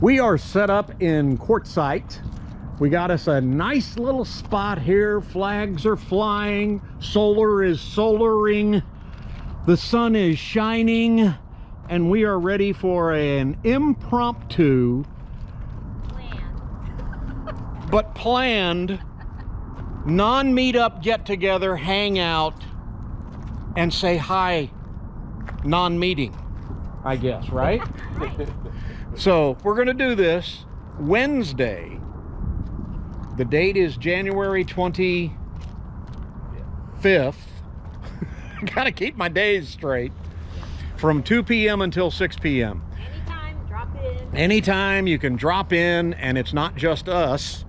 We are set up in Quartzsite. We got us a nice little spot here. Flags are flying. Solar is solaring. The sun is shining. And we are ready for an impromptu, but planned, non-meetup get-together, hangout, and say hi, non-meeting, I guess, right? Right. So we're going to do this Wednesday. The date is January 25th. Gotta keep my days straight. From 2 p.m. until 6 p.m. Anytime, drop in. Anytime you can drop in, and it's not just us.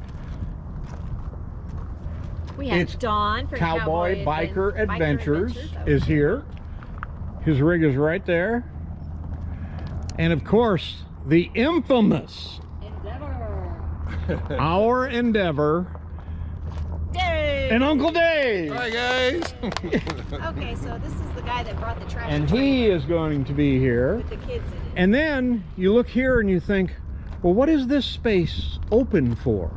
We have It's Dawn from Cowboy Biker Adventures is here. His rig is right there. And of course, the infamous Endeavor. Our Endeavor Dave. and Uncle Dave. Hi guys. Okay, so this is the guy that brought the trash. And he is going to be here. with the kids in it. And then you look here and you think, well, what is this space open for?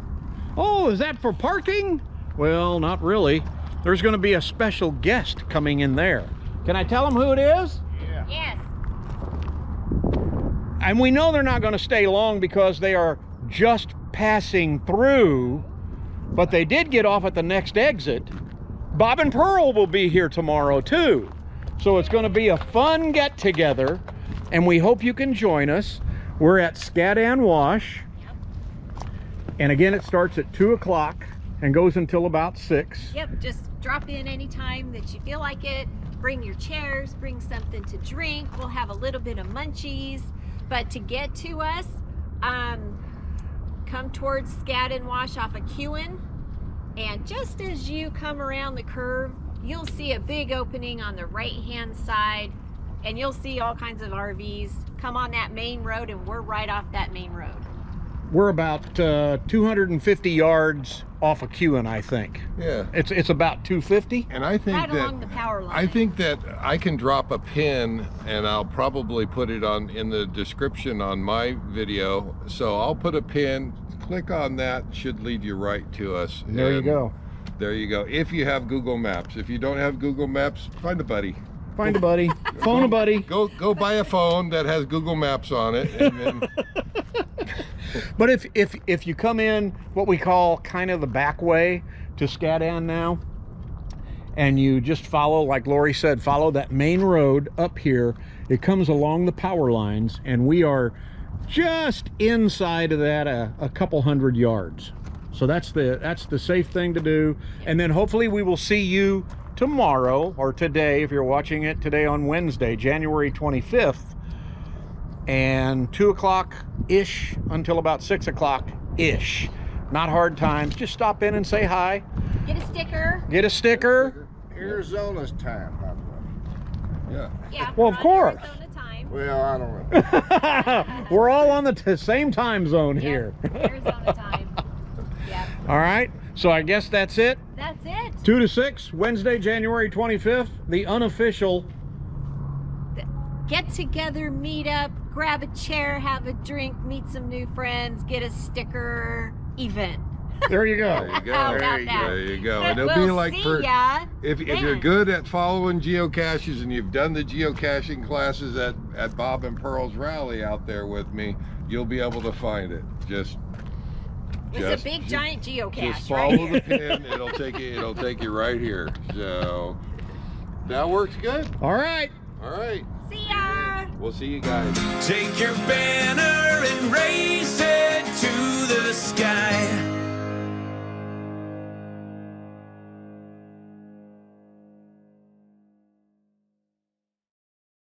Oh, is that for parking? Well, not really. There's going to be a special guest coming in there. Can I tell them who it is? Yeah. Yes. And we know they're not going to stay long because they are just passing through, but they did get off at the next exit. Bob and Pearl will be here tomorrow too. So it's going to be a fun get together, and we hope you can join us. We're at Scadan Wash. Yep. And again, it starts at 2 o'clock and goes until about 6. Yep. Just drop in anytime that you feel like it. Bring your chairs. Bring something to drink. We'll have a little bit of munchies. But to get to us, come towards Scadan Wash off of Kewen, and just as you come around the curve, you'll see a big opening on the right-hand side, and you'll see all kinds of RVs. Come on that main road, and we're right off that main road. We're about 250 yards off of Kewen, I think. Yeah. It's about 250. And I think Right that along the power line. I think that I can drop a pin, and I'll probably put it on in the description on my video. So I'll put a pin. Click on that. Should lead you right to us. There you And go. There you go. If you have Google Maps. If you don't have Google Maps, find a buddy. Find a buddy. Phone a buddy. Go buy a phone that has Google Maps on it, and then But if you come in what we call kind of the back way to Scadan now, and you just follow, like Lori said, follow that main road up here, it comes along the power lines, and we are just inside of that a couple hundred yards. So that's the safe thing to do. And then hopefully we will see you tomorrow, or today if you're watching it today, on Wednesday, January 25th, and 2 o'clock-ish until about 6 o'clock-ish. Not hard times. Just stop in and say hi. Get a sticker. Get a sticker. Arizona's time, by the way. yeah. Yeah. Well, we're of on course. Arizona time. Well, I don't know. We're all on the same time zone here. Yep, Arizona time. Yep. All right. So I guess that's it. That's it. 2 to 6, Wednesday, January 25th, the unofficial. Get together, meet up, grab a chair, have a drink, meet some new friends, get a sticker event. There you go. There you go. How about that? There you go. And it'll We'll be like see ya if you're then. good at following geocaches and you've done the geocaching classes at Bob and Pearl's rally out there with me, you'll be able to find it. It's a big giant geocache. Just right follow here. the pin. It'll take you right here. So that works good. All right. All right. See ya. We'll see you guys. Take your banner and raise it to the sky.